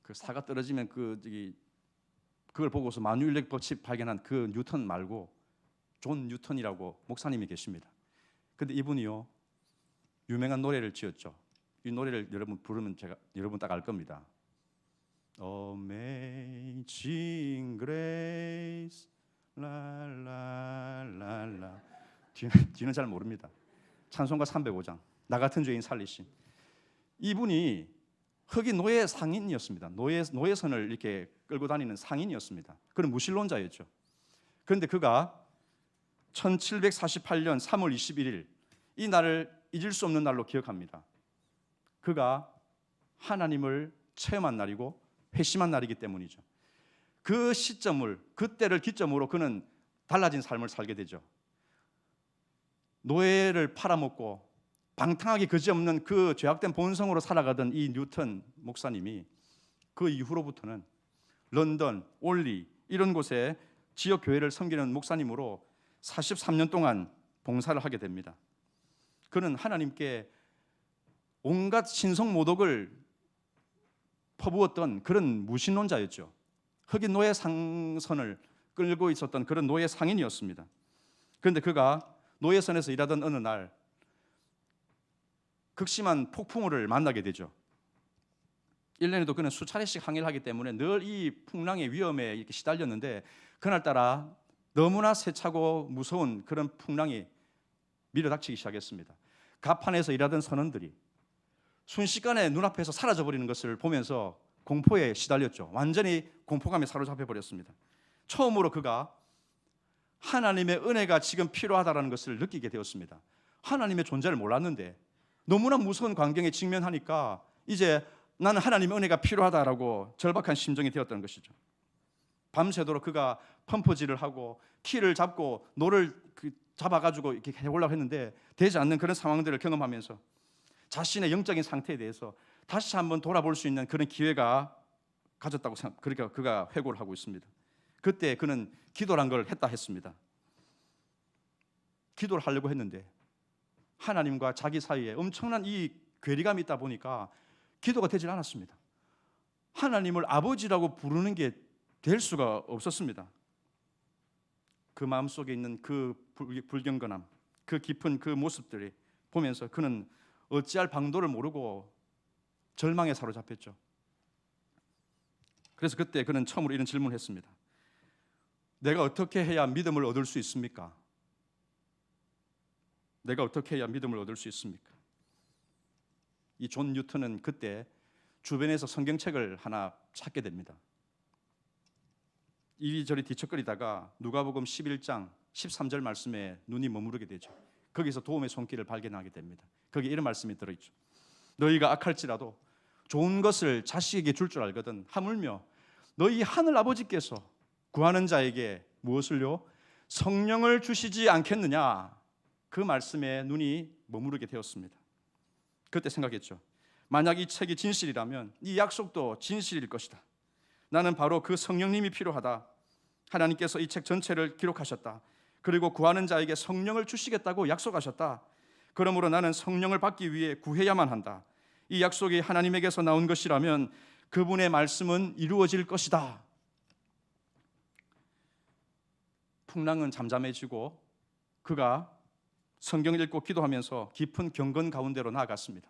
그 사가 떨어지면 그걸 보고서 만유인력 법칙 발견한 그 뉴턴 말고 존 뉴턴이라고 목사님이 계십니다. 근데 이분이요, 유명한 노래를 지었죠. 이 노래를 여러분 부르면 여러분 딱 알 겁니다. Amazing Grace, 라라라라. 뒤는 잘 모릅니다. 찬송가 305장, 나 같은 죄인 살리심. 이분이 흑인 노예 상인이었습니다. 노예선을 이렇게 끌고 다니는 상인이었습니다. 그런 무신론자였죠. 그런데 그가 1748년 3월 21일 이 날을 잊을 수 없는 날로 기억합니다. 그가 하나님을 체험한 날이고 회심한 날이기 때문이죠. 그 시점을, 그때를 기점으로 그는 달라진 삶을 살게 되죠. 노예를 팔아먹고 방탕하게 그지없는 그 죄악된 본성으로 살아가던 이 뉴턴 목사님이 그 이후로부터는 런던, 올리 이런 곳에 지역 교회를 섬기는 목사님으로 43년 동안 봉사를 하게 됩니다. 그는 하나님께 온갖 신성 모독을 퍼부었던 그런 무신론자였죠. 흑인 노예 상선을 끌고 있었던 그런 노예 상인이었습니다. 그런데 그가 노예선에서 일하던 어느 날 극심한 폭풍우를 만나게 되죠. 1년에도 그는 수차례씩 항해를 하기 때문에 늘 이 풍랑의 위험에 이렇게 시달렸는데 그날따라 너무나 세차고 무서운 그런 풍랑이 밀어닥치기 시작했습니다. 갑판에서 일하던 선원들이 순식간에 눈앞에서 사라져버리는 것을 보면서 공포에 시달렸죠. 완전히 공포감에 사로잡혀 버렸습니다. 처음으로 그가 하나님의 은혜가 지금 필요하다는 것을 느끼게 되었습니다. 하나님의 존재를 몰랐는데 너무나 무서운 광경에 직면하니까 이제 나는 하나님의 은혜가 필요하다라고 절박한 심정이 되었다는 것이죠. 밤새도록 그가 펌프질을 하고 키를 잡고 노를 잡아가지고 이렇게 해보려고 했는데 되지 않는 그런 상황들을 경험하면서 자신의 영적인 상태에 대해서 다시 한번 돌아볼 수 있는 그런 기회가 가졌다고 그러니까 그가 회고를 하고 있습니다. 그때 그는 기도란 걸 했다 했습니다. 기도를 하려고 했는데 하나님과 자기 사이에 엄청난 이 괴리감이 있다 보니까 기도가 되질 않았습니다. 하나님을 아버지라고 부르는 게 될 수가 없었습니다. 그 마음속에 있는 그 불경건함, 그 깊은 그 모습들이 보면서 그는 어찌할 방도를 모르고 절망에 사로잡혔죠. 그래서 그때 그는 처음으로 이런 질문을 했습니다. 내가 어떻게 해야 믿음을 얻을 수 있습니까? 내가 어떻게 해야 믿음을 얻을 수 있습니까? 이 존 뉴턴은 그때 주변에서 성경책을 하나 찾게 됩니다. 이리저리 뒤척거리다가 누가복음 11장 13절 말씀에 눈이 머무르게 되죠. 거기서 도움의 손길을 발견하게 됩니다. 거기에 이런 말씀이 들어있죠. 너희가 악할지라도 좋은 것을 자식에게 줄 줄 알거든 하물며 너희 하늘 아버지께서 구하는 자에게 무엇을요? 성령을 주시지 않겠느냐. 그 말씀에 눈이 머무르게 되었습니다. 그때 생각했죠. 만약 이 책이 진실이라면 이 약속도 진실일 것이다. 나는 바로 그 성령님이 필요하다. 하나님께서 이 책 전체를 기록하셨다. 그리고 구하는 자에게 성령을 주시겠다고 약속하셨다. 그러므로 나는 성령을 받기 위해 구해야만 한다. 이 약속이 하나님에게서 나온 것이라면 그분의 말씀은 이루어질 것이다. 풍랑은 잠잠해지고 그가 성경을 읽고 기도하면서 깊은 경건 가운데로 나아갔습니다.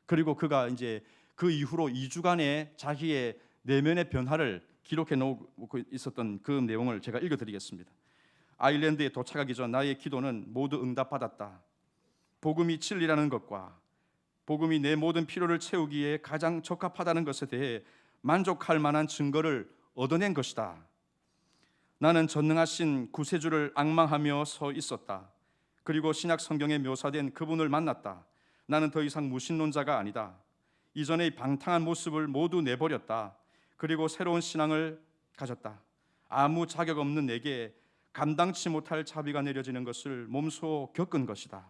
그리고 그가 이제 그 이후로 2주간의 자기의 내면의 변화를 기록해 놓고 있었던 그 내용을 제가 읽어드리겠습니다. 아일랜드에 도착하기 전 나의 기도는 모두 응답받았다. 복음이 진리라는 것과 복음이 내 모든 필요를 채우기에 가장 적합하다는 것에 대해 만족할 만한 증거를 얻어낸 것이다. 나는 전능하신 구세주를 앙망하며 서 있었다. 그리고 신약 성경에 묘사된 그분을 만났다. 나는 더 이상 무신론자가 아니다. 이전의 방탕한 모습을 모두 내버렸다. 그리고 새로운 신앙을 가졌다. 아무 자격 없는 내게 감당치 못할 자비가 내려지는 것을 몸소 겪은 것이다.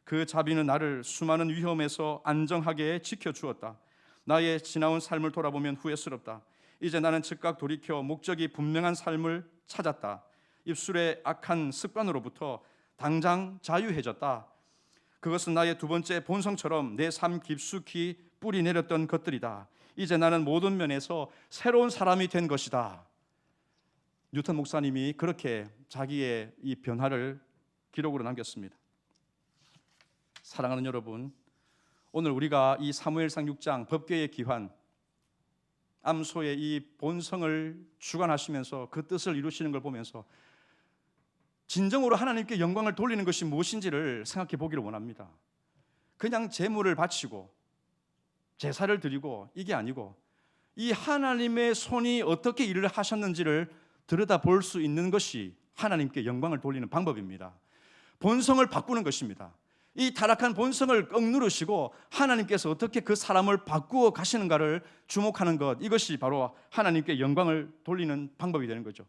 그 자비는 나를 수많은 위험에서 안정하게 지켜주었다. 나의 지나온 삶을 돌아보면 후회스럽다. 이제 나는 즉각 돌이켜 목적이 분명한 삶을 찾았다. 입술의 악한 습관으로부터 당장 자유해졌다. 그것은 나의 두 번째 본성처럼 내 삶 깊숙이 뿌리 내렸던 것들이다. 이제 나는 모든 면에서 새로운 사람이 된 것이다. 뉴턴 목사님이 그렇게 자기의 이 변화를 기록으로 남겼습니다. 사랑하는 여러분, 오늘 우리가 이 사무엘상 6장 법궤의 기환, 암소의 이 본성을 주관하시면서 그 뜻을 이루시는 걸 보면서 진정으로 하나님께 영광을 돌리는 것이 무엇인지를 생각해 보기를 원합니다. 그냥 제물을 바치고 제사를 드리고 이게 아니고 이 하나님의 손이 어떻게 일을 하셨는지를 들여다볼 수 있는 것이 하나님께 영광을 돌리는 방법입니다. 본성을 바꾸는 것입니다. 이 타락한 본성을 억누르시고 하나님께서 어떻게 그 사람을 바꾸어 가시는가를 주목하는 것, 이것이 바로 하나님께 영광을 돌리는 방법이 되는 거죠.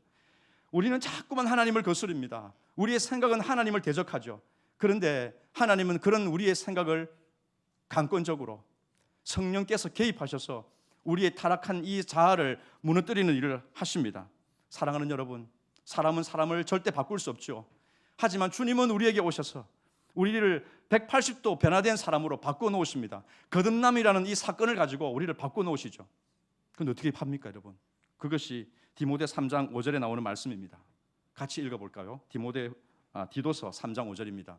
우리는 자꾸만 하나님을 거스릅니다. 우리의 생각은 하나님을 대적하죠. 그런데 하나님은 그런 우리의 생각을 강권적으로 성령께서 개입하셔서 우리의 타락한 이 자아를 무너뜨리는 일을 하십니다. 사랑하는 여러분, 사람은 사람을 절대 바꿀 수 없죠. 하지만 주님은 우리에게 오셔서 우리를 180도 변화된 사람으로 바꿔놓으십니다. 거듭남이라는 이 사건을 가지고 우리를 바꿔놓으시죠. 그건 어떻게 합니까, 여러분? 그것이 디모데 3장 5절에 나오는 말씀입니다. 같이 읽어볼까요? 디도서 3장 5절입니다.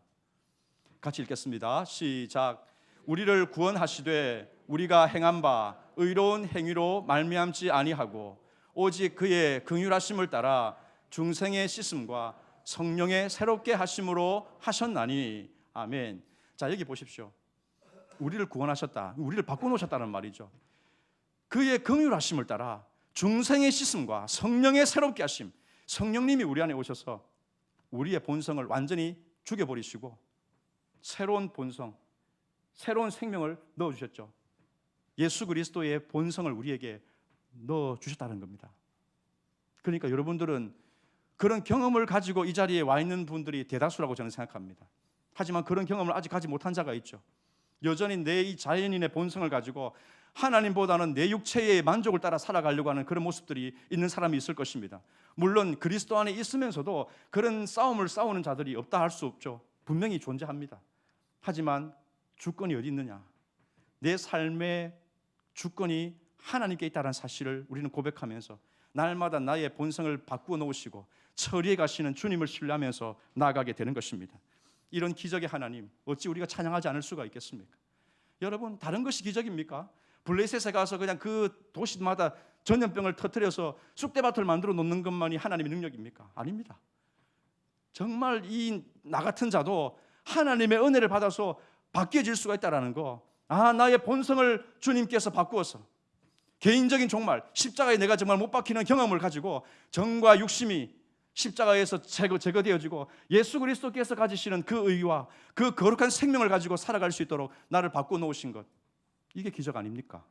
같이 읽겠습니다. 시작. 우리를 구원하시되 우리가 행한 바 의로운 행위로 말미암지 아니하고 오직 그의 긍휼하심을 따라 중생의 씻음과 성령의 새롭게 하심으로 하셨나니. 아멘. 자, 여기 보십시오. 우리를 구원하셨다, 우리를 바꿔놓으셨다는 말이죠. 그의 긍휼하심을 따라 중생의 씻음과 성령의 새롭게 하심, 성령님이 우리 안에 오셔서 우리의 본성을 완전히 죽여버리시고 새로운 본성, 새로운 생명을 넣어주셨죠. 예수 그리스도의 본성을 우리에게 넣어주셨다는 겁니다. 그러니까 여러분들은 그런 경험을 가지고 이 자리에 와 있는 분들이 대다수라고 저는 생각합니다. 하지만 그런 경험을 아직 가지 못한 자가 있죠. 여전히 내 이 자연인의 본성을 가지고 하나님보다는 내 육체의 만족을 따라 살아가려고 하는 그런 모습들이 있는 사람이 있을 것입니다. 물론 그리스도 안에 있으면서도 그런 싸움을 싸우는 자들이 없다 할 수 없죠. 분명히 존재합니다. 하지만 주권이 어디 있느냐? 내 삶의 주권이 하나님께 있다는 사실을 우리는 고백하면서 날마다 나의 본성을 바꾸어 놓으시고 처리해 가시는 주님을 신뢰하면서 나아가게 되는 것입니다. 이런 기적의 하나님, 어찌 우리가 찬양하지 않을 수가 있겠습니까? 여러분, 다른 것이 기적입니까? 블레셋에 가서 그냥 그 도시마다 전염병을 터뜨려서 쑥대밭을 만들어 놓는 것만이 하나님의 능력입니까? 아닙니다. 정말 이 나 같은 자도 하나님의 은혜를 받아서 바뀌어질 수가 있다는 거, 나의 본성을 주님께서 바꾸어서 개인적인 종말, 십자가에 내가 정말 못 박히는 경험을 가지고 정과 육심이 십자가에서 제거되어지고 예수 그리스도께서 가지시는 그 의와 그 거룩한 생명을 가지고 살아갈 수 있도록 나를 바꿔 놓으신 것, 이게 기적 아닙니까?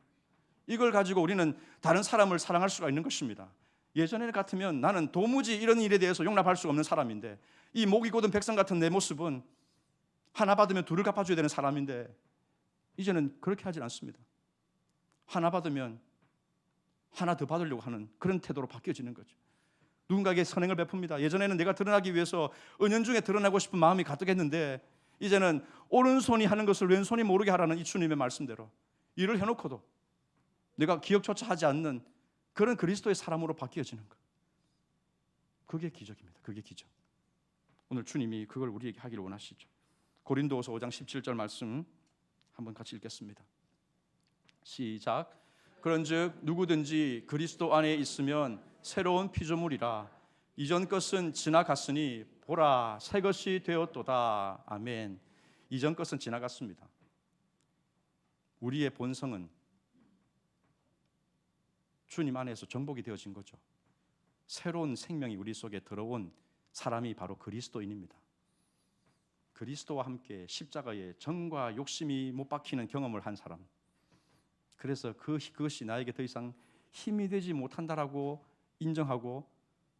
이걸 가지고 우리는 다른 사람을 사랑할 수가 있는 것입니다. 예전에 같으면 나는 도무지 이런 일에 대해서 용납할 수가 없는 사람인데, 이 목이 곧은 백성 같은 내 모습은 하나 받으면 둘을 갚아줘야 되는 사람인데 이제는 그렇게 하진 않습니다. 하나 받으면 하나 더 받으려고 하는 그런 태도로 바뀌어지는 거죠. 누군가에게 선행을 베풉니다. 예전에는 내가 드러나기 위해서 은연중에 드러나고 싶은 마음이 가득했는데 이제는 오른손이 하는 것을 왼손이 모르게 하라는 이 주님의 말씀대로 일을 해놓고도 내가 기억조차 하지 않는 그런 그리스도의 사람으로 바뀌어지는 것, 그게 기적입니다. 그게 기적. 오늘 주님이 그걸 우리에게 하기를 원하시죠. 고린도후서 5장 17절 말씀 한번 같이 읽겠습니다. 시작. 그런즉 누구든지 그리스도 안에 있으면 새로운 피조물이라, 이전 것은 지나갔으니 보라 새 것이 되었도다. 아멘. 이전 것은 지나갔습니다. 우리의 본성은 주님 안에서 정복이 되어진 거죠. 새로운 생명이 우리 속에 들어온 사람이 바로 그리스도인입니다. 그리스도와 함께 십자가에 정과 욕심이 못 박히는 경험을 한 사람, 그래서 그것이 나에게 더 이상 힘이 되지 못한다라고 인정하고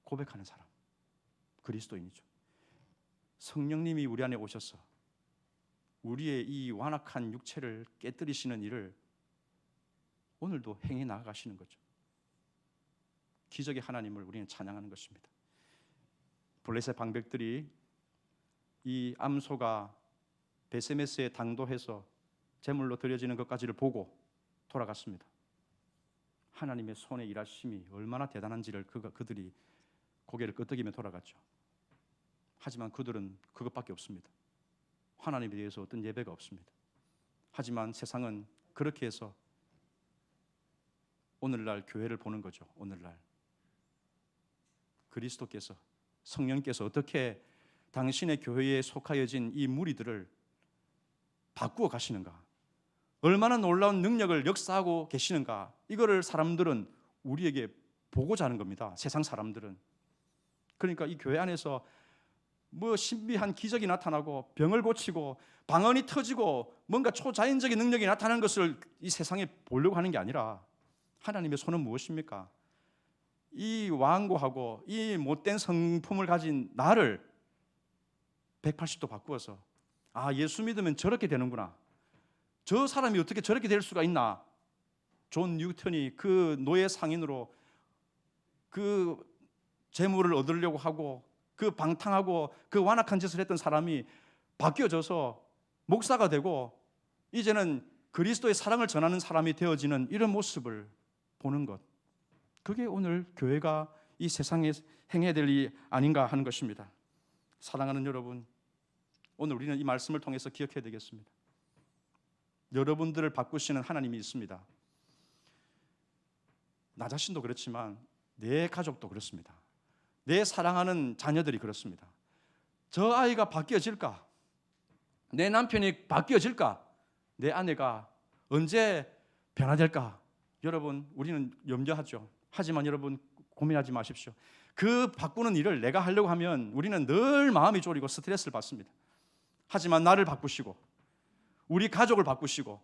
고백하는 사람, 그리스도인이죠. 성령님이 우리 안에 오셔서 우리의 이 완악한 육체를 깨뜨리시는 일을 오늘도 행해 나가시는 거죠. 기적의 하나님을 우리는 찬양하는 것입니다. 블레셋 방백들이 이 암소가 베세메스에 당도해서 제물로 드려지는 것까지를 보고 돌아갔습니다. 하나님의 손의 일하심이 얼마나 대단한지를 그들이 고개를 끄덕이며 돌아갔죠. 하지만 그들은 그것밖에 없습니다. 하나님에 대해서 어떤 예배가 없습니다. 하지만 세상은 그렇게 해서 오늘날 교회를 보는 거죠. 오늘날 그리스도께서, 성령께서 어떻게 당신의 교회에 속하여진 이 무리들을 바꾸어 가시는가, 얼마나 놀라운 능력을 역사하고 계시는가, 이거를 사람들은 우리에게 보고자 하는 겁니다. 세상 사람들은. 그러니까 이 교회 안에서 뭐 신비한 기적이 나타나고 병을 고치고 방언이 터지고 뭔가 초자연적인 능력이 나타나는 것을 이 세상에 보려고 하는 게 아니라, 하나님의 손은 무엇입니까? 이 완고하고 이 못된 성품을 가진 나를 180도 바꾸어서, 예수 믿으면 저렇게 되는구나, 저 사람이 어떻게 저렇게 될 수가 있나. 존 뉴턴이 그 노예 상인으로 그 재물을 얻으려고 하고 그 방탕하고 그 완악한 짓을 했던 사람이 바뀌어져서 목사가 되고 이제는 그리스도의 사랑을 전하는 사람이 되어지는 이런 모습을 보는 것, 그게 오늘 교회가 이 세상에 행해야 될 일이 아닌가 하는 것입니다. 사랑하는 여러분, 오늘 우리는 이 말씀을 통해서 기억해야 되겠습니다. 여러분들을 바꾸시는 하나님이 있습니다. 나 자신도 그렇지만 내 가족도 그렇습니다. 내 사랑하는 자녀들이 그렇습니다. 저 아이가 바뀌어질까? 내 남편이 바뀌어질까? 내 아내가 언제 변화될까? 여러분, 우리는 염려하죠. 하지만 여러분, 고민하지 마십시오. 그 바꾸는 일을 내가 하려고 하면 우리는 늘 마음이 졸이고 스트레스를 받습니다. 하지만 나를 바꾸시고 우리 가족을 바꾸시고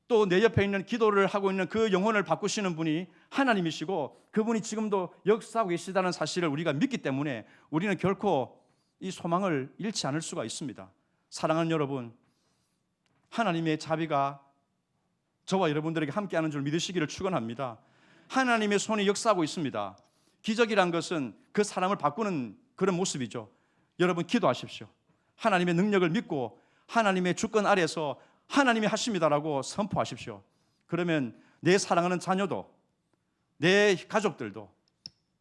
또 내 옆에 있는 기도를 하고 있는 그 영혼을 바꾸시는 분이 하나님이시고 그분이 지금도 역사하고 계시다는 사실을 우리가 믿기 때문에 우리는 결코 이 소망을 잃지 않을 수가 있습니다. 사랑하는 여러분, 하나님의 자비가 저와 여러분들에게 함께하는 줄 믿으시기를 축원합니다. 하나님의 손이 역사하고 있습니다. 기적이란 것은 그 사람을 바꾸는 그런 모습이죠. 여러분 기도하십시오. 하나님의 능력을 믿고 하나님의 주권 아래서 하나님이 하십니다라고 선포하십시오. 그러면 내 사랑하는 자녀도, 내 가족들도,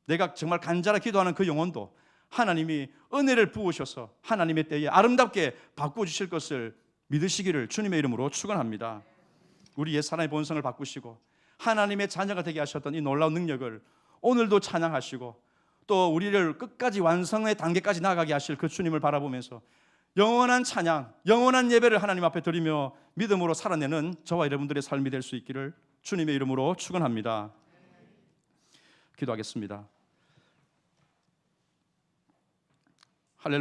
내가 정말 간절하게 기도하는 그 영혼도 하나님이 은혜를 부으셔서 하나님의 때에 아름답게 바꿔주실 것을 믿으시기를 주님의 이름으로 축원합니다. 우리 옛사람의 본성을 바꾸시고 하나님의 자녀가 되게 하셨던 이 놀라운 능력을 오늘도 찬양하시고 또 우리를 끝까지 완성의 단계까지 나아가게 하실 그 주님을 바라보면서 영원한 찬양, 영원한 예배를 하나님 앞에 드리며 믿음으로 살아내는 저와 여러분들의 삶이 될 수 있기를 주님의 이름으로 축원합니다. 기도하겠습니다. 할렐루야.